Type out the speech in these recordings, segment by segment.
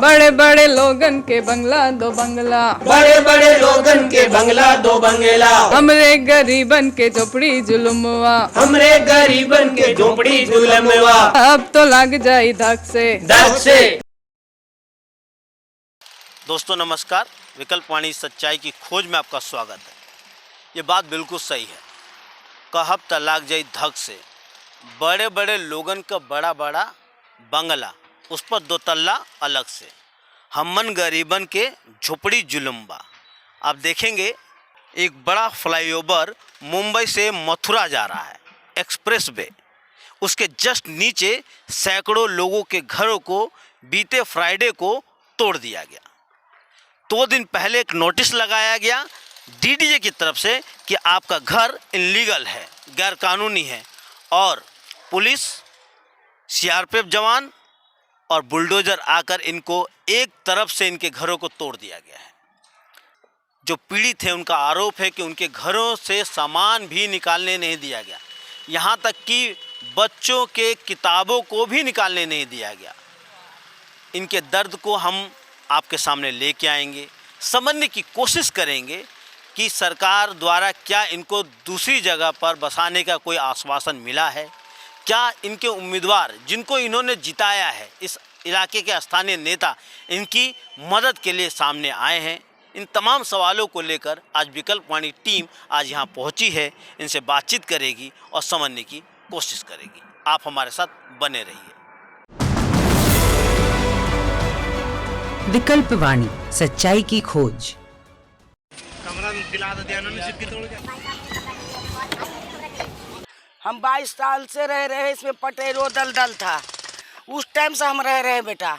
बड़े बड़े लोगन के बंगला दो बंगला, बड़े बड़े लोगन के बंगला दो बंगला, हमरे गरीबन के झोपड़ी जुलुमवा, हमरे गरीबन के झोपड़ी जुलमवा, अब तो लग जाई धक से। दोस्तों नमस्कार, विकल्प वाणी सच्चाई की खोज में आपका स्वागत है। ये बात बिल्कुल सही है। कहब त लाग जाई धक से। बड़े बड़े लोगन का बड़ा बड़ा बंगला, उस पर दो तल्ला अलग से, हमन गरीबन के झोपड़ी जुलुम्बा। आप देखेंगे एक बड़ा फ्लाईओवर मुंबई से मथुरा जा रहा है, एक्सप्रेस वे। उसके जस्ट नीचे सैकड़ों लोगों के घरों को बीते फ्राइडे को तोड़ दिया गया। 2 दिन पहले एक नोटिस लगाया गया डीडीए की तरफ से कि आपका घर इनलीगल है, गैरकानूनी है, और पुलिस, सीआरपीएफ जवान और बुलडोजर आकर इनको एक तरफ से इनके घरों को तोड़ दिया गया है। जो पीड़ित हैं उनका आरोप है कि उनके घरों से सामान भी निकालने नहीं दिया गया, यहाँ तक कि बच्चों के किताबों को भी निकालने नहीं दिया गया। इनके दर्द को हम आपके सामने लेके आएंगे, समझने की कोशिश करेंगे कि सरकार द्वारा क्या इनको दूसरी जगह पर बसाने का कोई आश्वासन मिला है, क्या इनके उम्मीदवार जिनको इन्होंने जिताया है, इस इलाके के स्थानीय नेता इनकी मदद के लिए सामने आए हैं। इन तमाम सवालों को लेकर आज विकल्प वाणी टीम आज यहाँ पहुँची है, इनसे बातचीत करेगी और समझने की कोशिश करेगी। आप हमारे साथ बने रहिए। विकल्प वाणी सच्चाई की खोज। हम 22 साल से रह रहे, इसमें पटेरो दलदल था। उस टाइम से हम रह रहे बेटा,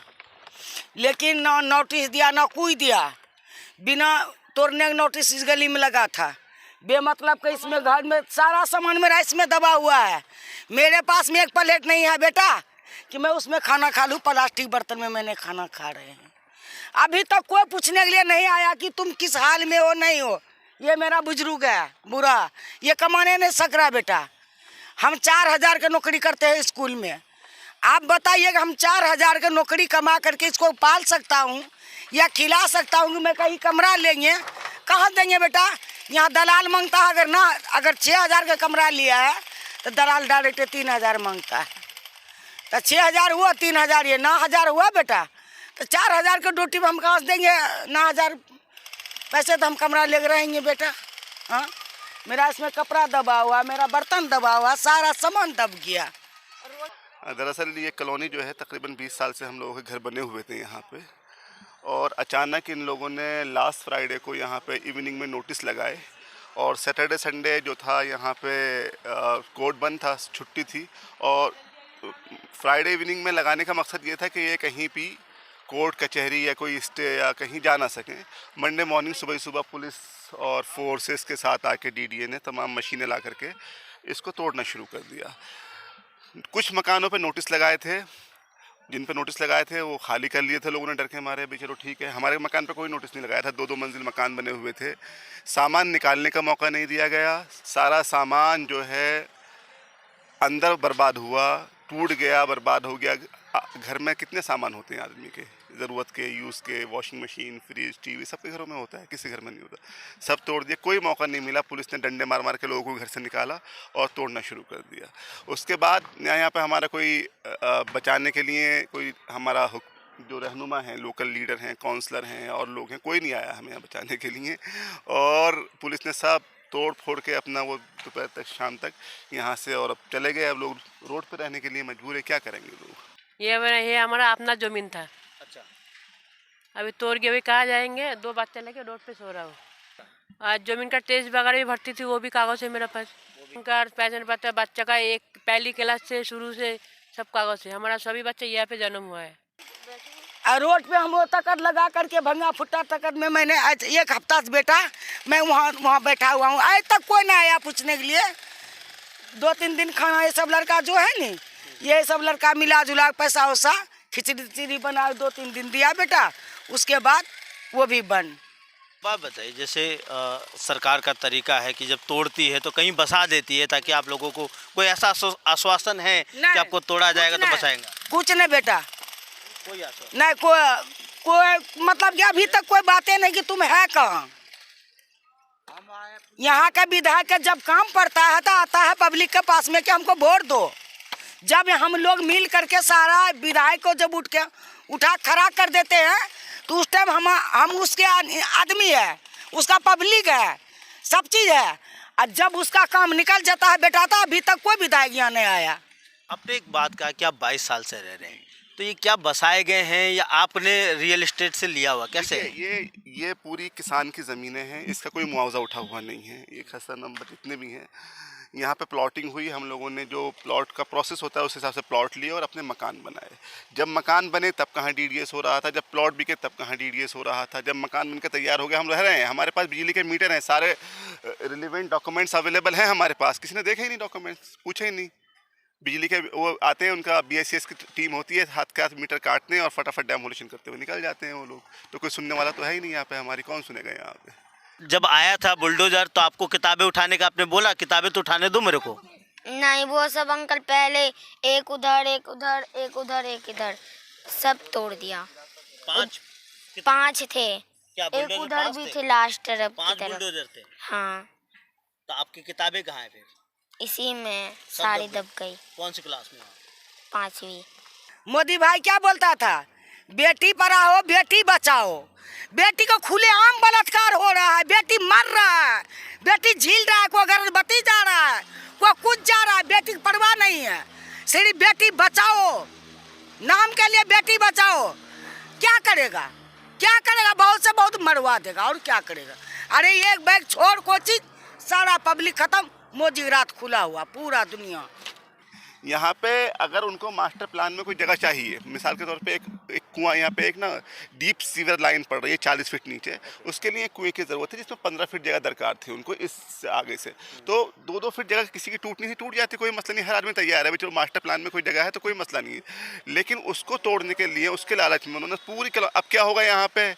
लेकिन ना नोटिस दिया ना कोई दिया। बिना तोड़ने का नोटिस इस गली में लगा था। बेमतलब का इसमें घर में सारा सामान मेरा इसमें दबा हुआ है। मेरे पास में एक प्लेट नहीं है बेटा कि मैं उसमें खाना खा लूँ। प्लास्टिक बर्तन में मैंने खाना खा रहे हैं। अभी तक कोई पूछने के लिए नहीं आया कि तुम किस हाल में हो, नहीं हो। ये मेरा बुजुर्ग है बुरा, ये कमाने नहीं सक रहा बेटा। हम 4000 का नौकरी करते हैं स्कूल में। आप बताइए कि हम 4000 का नौकरी कमा करके इसको पाल सकता हूँ या खिला सकता हूँ कि मैं कहीं कमरा लेंगे, कहाँ देंगे बेटा। यहाँ दलाल मांगता है, अगर 6000 का कमरा लिया है तो दलाल डायरेक्ट 3000 मांगता है। तो 6000 हुआ, 3000 ये 9000 हुआ बेटा। तो 4000 का ड्यूटी में हम कहाँ से देंगे 9000 पैसे। तो हम कमरा ले रहेंगे बेटा। हाँ, मेरा इसमें कपड़ा दबा हुआ, मेरा बर्तन दबा हुआ, सारा सामान दब गया। दरअसल ये कॉलोनी जो है तकरीबन 20 साल से हम लोगों के घर बने हुए थे यहाँ पे, और अचानक इन लोगों ने लास्ट फ्राइडे को यहाँ पे इवनिंग में नोटिस लगाए, और सैटरडे संडे जो था यहाँ पे कोर्ट बंद था, छुट्टी थी। और फ्राइडे इवनिंग में लगाने का मकसद ये था कि ये कहीं भी कोर्ट कचहरी या कोई स्टे या कहीं जा ना सकें। मंडे मॉर्निंग सुबह पुलिस और फोर्सेस के साथ आके डीडीए ने तमाम मशीनें ला करके इसको तोड़ना शुरू कर दिया। कुछ मकानों पे नोटिस लगाए थे, जिन पे नोटिस लगाए थे वो खाली कर लिए थे लोगों ने डर के मारे। भी चलो ठीक है, हमारे मकान पे कोई नोटिस नहीं लगाया था। 2-2 मंजिल मकान बने हुए थे, सामान निकालने का मौका नहीं दिया गया। सारा सामान जो है अंदर बर्बाद हुआ, टूट गया, बर्बाद हो गया। घर में कितने सामान होते हैं आदमी के, ज़रूरत के, यूज़ के, वॉशिंग मशीन, फ्रिज, टीवी, सबके घरों में होता है, किसी घर में नहीं होता। सब तोड़ दिया, कोई मौका नहीं मिला। पुलिस ने डंडे मार मार के लोगों को घर से निकाला और तोड़ना शुरू कर दिया। उसके बाद यहाँ पे हमारा कोई बचाने के लिए कोई हमारा जो रहनुमा हैं, लोकल लीडर हैं, काउंसलर हैं और लोग हैं, कोई नहीं आया हमें यहाँ बचाने के लिए। और पुलिस ने सब तोड़ फोड़ के अपना वो दोपहर तक, शाम तक यहाँ से, और अब चले गए। अब लोग रोड पे रहने के लिए मजबूर है, क्या करेंगे लोग। ये हमारा अपना जमीन था। अच्छा, अभी तोड़ के अभी कहाँ जाएंगे। 2 बच्चे लेके रोड पे सो रहा हूँ। आज जमीन का टेस्ट वगैरह भी भरती थी, वो भी कागज है मेरे पास। उनका पैसे पता, बच्चा का एक पहली क्लास से शुरू से सब कागज है। हमारा सभी बच्चे यहाँ पे जन्म हुआ है। रोड पे हम वो तकत लगा करके भंगा फुट्टा तकत में मैंने आज 1 हफ्ता से बेटा मैं वहाँ बैठा हुआ हूँ। आज तक कोई ना आया पूछने के लिए। 2-3 दिन खाना ये सब लड़का जो है नी, ये सब लड़का मिला जुला पैसा वैसा खिचड़ी बना 2-3 दिन दिया बेटा। उसके बाद वो भी बंद। बात बताइए, जैसे सरकार का तरीका है कि जब तोड़ती है तो कहीं बसा देती है, ताकि आप लोगों को कोई ऐसा आश्वासन है कि आपको तोड़ा जाएगा तो बसाएगा? कुछ नहीं बेटा, कोई आश्वासन नहीं कोई मतलब कि अभी तक कोई बातें नहीं कि तुम है कहाँ। यहाँ का विधायक का जब काम पड़ता है तो आता है पब्लिक के पास में कि हमको वोट दो। जब हम लोग मिल करके सारा विधायक को जब उठा खड़ा कर देते हैं तो उस टाइम हम उसके आदमी है, उसका पब्लिक है, सब चीज़ है। और जब उसका काम निकल जाता है बेटा तो अभी तक कोई विधायक यहाँ नहीं आया। आपने एक बात कहा कि आप 22 साल से रह रहे हैं, तो ये क्या बसाए गए हैं या आपने रियल एस्टेट से लिया हुआ, कैसे? ये पूरी किसान की ज़मीनें हैं, इसका कोई मुआवजा उठा हुआ नहीं है। ये खसरा नंबर जितने भी हैं, यहाँ पे प्लॉटिंग हुई, हम लोगों ने जो प्लॉट का प्रोसेस होता है उस हिसाब से प्लॉट लिए और अपने मकान बनाए। जब मकान बने तब कहाँ डीडीएस हो रहा था, जब प्लॉट बिके तब कहाँ डीडीएस हो रहा था। जब मकान बनकर तैयार हो गया हम रह रहे हैं, हमारे पास बिजली के मीटर हैं, सारे रिलेवेंट डॉक्यूमेंट्स अवेलेबल हैं हमारे पास। किसी ने देखे ही नहीं डॉक्यूमेंट्स, पूछे ही नहीं। बिजली के वो आते हैं, उनका BICS की टीम होती है, हाथ के हाथ मीटर काटते हैं और फटाफट डेमोलिशन करते हुए निकल जाते हैं वो लोग। तो कोई सुनने वाला तो है ही नहीं यहाँ पे, हमारी कौन सुनेगा यहाँ पे। जब आया था बुलडोजर तो आपको किताबें उठाने का आपने बोला, किताबें तो उठाने दो मेरे को। नहीं, वो सब अंकल पहले एक उधर एक उधर एक उधर एक इधर सब तोड़ दिया। 5 थे, एक उधर भी थे लास्ट तरफ की 5 तरफ। बुलडोजर थे। हाँ, तो आपकी किताबें कहाँ है फिर? इसी में सारी दब गई। कौन सी क्लास में? 5वीं। मोदी भाई क्या बोलता था, बेटी पढ़ाओ बेटी बचाओ। बेटी को खुलेआम बलात्कार हो रहा है, बेटी मर रहा है, बेटी झील रहा है, कोई गर्भवती जा रहा है, कोई कुछ जा रहा है, बेटी की परवाह नहीं है। सिर्फ बेटी बचाओ नाम के लिए बेटी बचाओ। क्या करेगा, क्या करेगा? बहुत से बहुत मरवा देगा और क्या करेगा। अरे एक बैग छोड़ कोई चीज, सारा पब्लिक खत्म। मोदी रात खुला हुआ पूरा दुनिया। यहाँ पे अगर उनको मास्टर प्लान में कोई जगह चाहिए, मिसाल के तौर पे एक कुआं, यहाँ पे एक ना डीप सीवर लाइन पड़ रही है 40 फीट नीचे, उसके लिए कुएं की ज़रूरत है जिसमें 15 फीट जगह दरकार थी उनको इस आगे से। तो 2-2 फीट जगह किसी की टूटनी थी, टूट जाती, कोई मसला नहीं, हर आदमी तैयार है। चलो मास्टर प्लान में कोई जगह है तो कोई मसला नहीं है। लेकिन उसको तोड़ने के लिए, उसके लालच में उन्होंने पूरी अब क्या होगा यहाँ पे,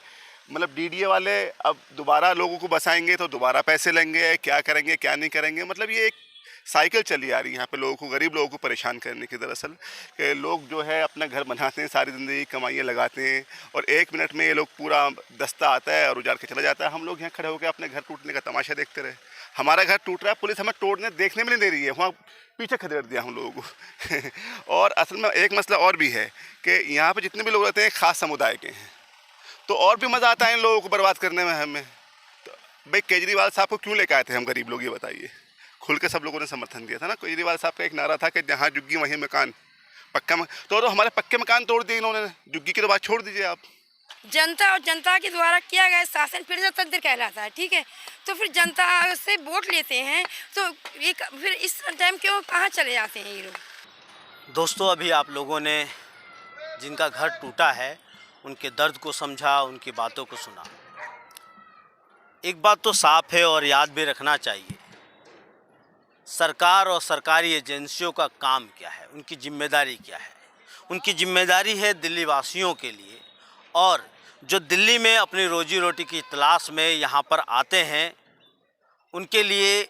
मतलब DDA वाले अब दोबारा लोगों को बसाएंगे तो दोबारा पैसे लेंगे, क्या करेंगे क्या नहीं करेंगे। मतलब ये एक साइकिल चली आ रही है यहाँ पे लोगों को, गरीब लोगों को परेशान करने की। दरअसल कि लोग जो है अपना घर बनाते हैं, सारी ज़िंदगी कमाइयाँ लगाते हैं और 1 मिनट में ये लोग पूरा दस्ता आता है और उजाड़ के चला जाता है। हम लोग यहाँ खड़े होकर अपने घर टूटने का तमाशा देखते रहे। हमारा घर टूट रहा है, पुलिस हमें तोड़ने देखने में नहीं दे रही है, वहाँ पीछे खदेड़ दिया हम लोगों को और असल में एक मसला और भी है कि यहाँ पर जितने भी लोग रहते हैं ख़ास समुदाय के हैं, तो और भी मज़ा आता है इन लोगों को बर्बाद करने में हमें। तो भाई केजरीवाल साहब को क्यों लेकर आए थे हम गरीब लोग, ये बताइए। खुल के सब लोगों ने समर्थन दिया था ना। केजरीवाल साहब का एक नारा था कि जहाँ झुग्गी वहीं मकान, पक्का तो हमारे पक्के मकान तोड़ दिए इन्होंने, झुग्गी की तो बात छोड़ दीजिए आप। जनता और जनता के द्वारा किया गया शासन फिर से तंत्र कहलाता है, ठीक है। तो फिर जनता से वोट लेते हैं तो एक फिर इस टाइम क्यों कहाँ चले जाते हैं ये लोग। दोस्तों, अभी आप लोगों ने जिनका घर टूटा है उनके दर्द को समझा, उनकी बातों को सुना। एक बात तो साफ है और याद भी रखना चाहिए, सरकार और सरकारी एजेंसियों का काम क्या है, उनकी जिम्मेदारी क्या है। उनकी जिम्मेदारी है दिल्ली वासियों के लिए, और जो दिल्ली में अपनी रोजी रोटी की तलाश में यहाँ पर आते हैं उनके लिए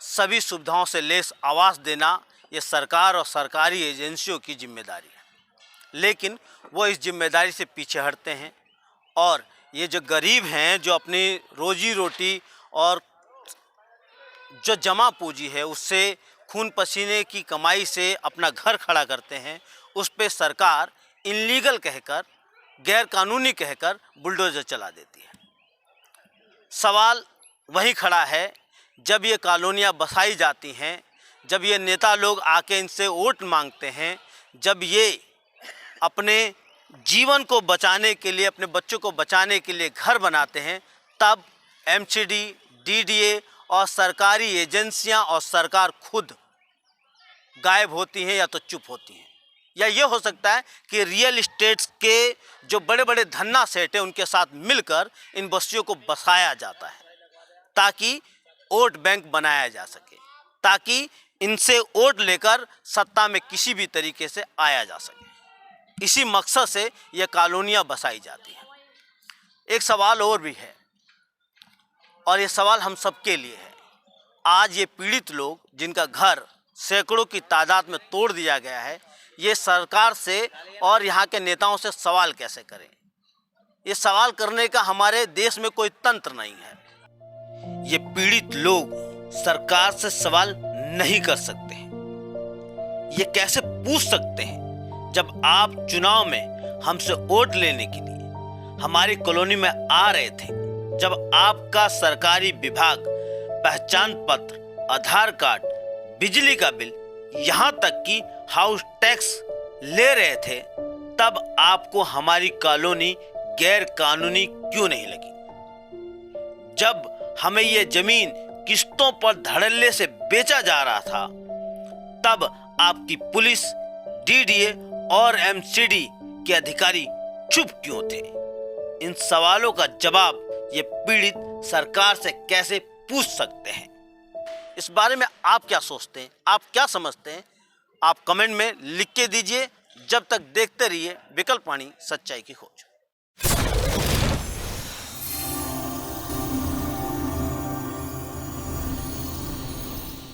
सभी सुविधाओं से लैस आवास देना ये सरकार और सरकारी एजेंसियों की जिम्मेदारी है। लेकिन वो इस जिम्मेदारी से पीछे हटते हैं और ये जो गरीब हैं, जो अपनी रोजी रोटी और जो जमा पूंजी है उससे खून पसीने की कमाई से अपना घर खड़ा करते हैं, उस पे सरकार इनलीगल कहकर, गैर कानूनी कहकर बुलडोजर चला देती है। सवाल वहीं खड़ा है, जब ये कॉलोनियाँ बसाई जाती हैं, जब ये नेता लोग आके इनसे वोट मांगते हैं, जब ये अपने जीवन को बचाने के लिए, अपने बच्चों को बचाने के लिए घर बनाते हैं, तब MCD, DDA और सरकारी एजेंसियां और सरकार खुद गायब होती हैं या तो चुप होती हैं। या ये हो सकता है कि रियल इस्टेट्स के जो बड़े बड़े धन्ना सेठ हैं उनके साथ मिलकर इन बस्तियों को बसाया जाता है ताकि वोट बैंक बनाया जा सके, ताकि इनसे वोट लेकर सत्ता में किसी भी तरीके से आया जा सके। इसी मकसद से ये कॉलोनियाँ बसाई जाती हैं। एक सवाल और भी है और ये सवाल हम सबके लिए है। आज ये पीड़ित लोग जिनका घर सैकड़ों की तादाद में तोड़ दिया गया है, ये सरकार से और यहाँ के नेताओं से सवाल कैसे करें, ये सवाल करने का हमारे देश में कोई तंत्र नहीं है। ये पीड़ित लोग सरकार से सवाल नहीं कर सकते हैं। ये कैसे पूछ सकते हैं जब आप चुनाव में हमसे वोट लेने के लिए हमारी कॉलोनी में आ रहे थे, जब आपका सरकारी विभाग पहचान पत्र, आधार कार्ड, बिजली का बिल, यहाँ तक कि हाउस टैक्स ले रहे थे, तब आपको हमारी कॉलोनी गैर कानूनी क्यों नहीं लगी? जब हमें ये जमीन किस्तों पर धड़ल्ले से बेचा जा रहा था, तब आपकी पुलिस, डीडीए और एमसीडी के अधिकारी चुप क्यों थे? इन सवालों का जवाब ये पीड़ित सरकार से कैसे पूछ सकते हैं? इस बारे में आप क्या सोचते हैं? आप क्या समझते हैं? आप कमेंट में लिख के दीजिए। जब तक देखते रहिए विकल्प वाणी सच्चाई की खोज।